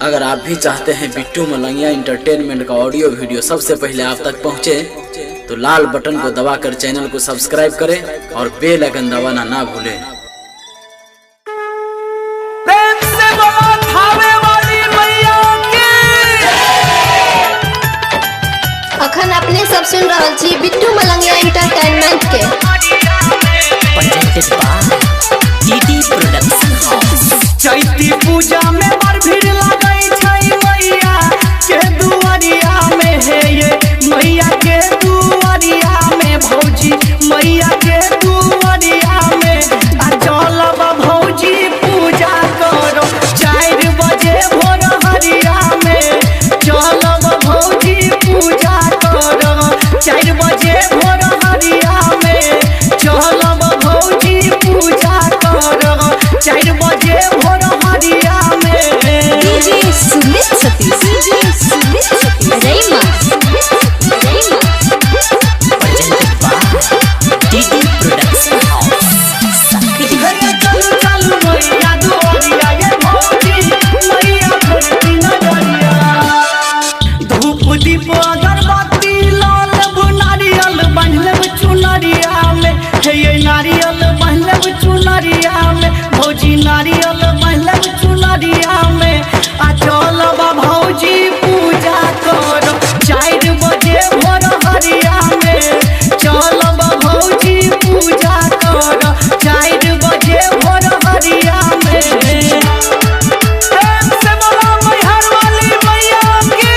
अगर आप भी चाहते हैं बिट्टू मलंगिया इंटरटेनमेंट का ऑडियो वीडियो सबसे पहले आप तक पहुंचे, तो लाल बटन को दबाकर चैनल को सब्सक्राइब करें और बेल आइकन दबाना ना भूलें। प्रेम से बोलो थावे वाली मैया की। अखन अपने सब सुन रहल छी बिट्टू मलंगिया इंटरटेनमेंट के presented by DD Production House। Chaiti पूजा में बड़ भीड़ लगई छै मैया के दुआरिया में, हे ये मैया के दुआरिया में भौजी, मैया के दुआरिया में आ चलब भौजी पूजा करो 4 बजे भोर हरिया में, चलब भौजी पूजा करो 4 बजे भोर हरिया में, चलब भौजी पूजा करो 4 बजे भोर हरिया में। DJ Sumit Satish, DJ Sumit Satish रैमा Presented by DD Production House। चलू चलू मैया दुआरिया ये भौजी, मैया भरती नजरिया। धूप दीप अगरबत्ती लाल नारियल बांधब चुनरिया में, हे ये नारियल बांधब चुनरिया में भौजी, नारियल बांधब चुनरिया में आ चलब भौजी पूजा करो 4 बजे भोर हरिया में, चलब भौजी पूजा करो 4 बजे भोर हरिया में। प्रेम से बोलो मैहर वाली मैया की।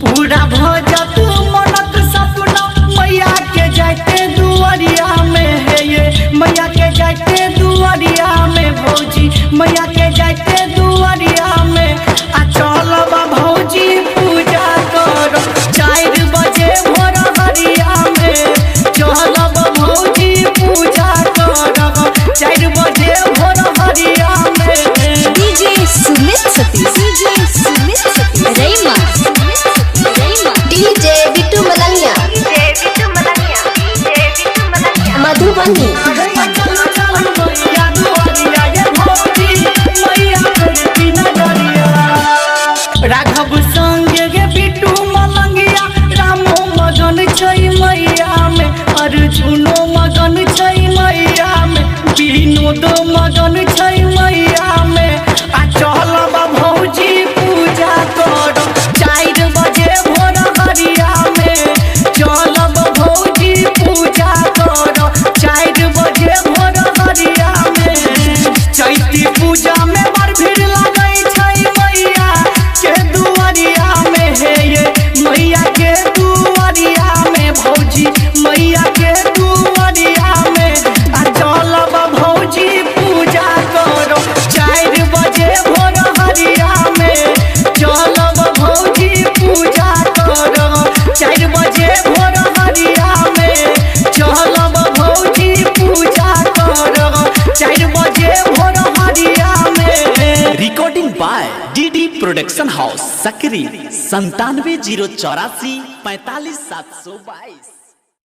पूरा भजत मनक सपना मैया के जाते दुआरिया में, हे ये मैया के जाते दुआरिया में भौजी, मैया के जाते दुआरिया में आ चलब भौजी पूजा करो 4 बजे भोर हरिया में, चलब भौजी पूजा करो 4 बजे भोर हरिया में। DJ Sumit Satish, DJ Sumit Satish रैमा DJ Bittu Malangia Madhubani. चलू चलू मैया दुआरिया ये भौजी, मैया भरती नजरिया। राघव संगे गे बिट्टू मलंगिया, रामो मगन छै मैया में, अर्जुनो मगन छै मैया में, विनोद मगन छै मैया में आ चलब भौजी पूजा करो 4 बजे भोर हरिया में, चलब भौजी पूजा करो 4 बजे भोर हरिया में। चैती पूजा में बड़ भीड़ लगई छै मैया के दुआरिया में, हे ये मैया के दुआरिया में भौजी, मैया के दुआरिया में आ चलब भौजी पूजा करो 4 बजे भोर हरिया में, चलब भौजी पूजा करो 4 बजे भोर हरिया में, चलब भौजी पूजा करो 4 बजे भोर हरिया में। Recording by DD Production House, Sakri 97 084 45 722।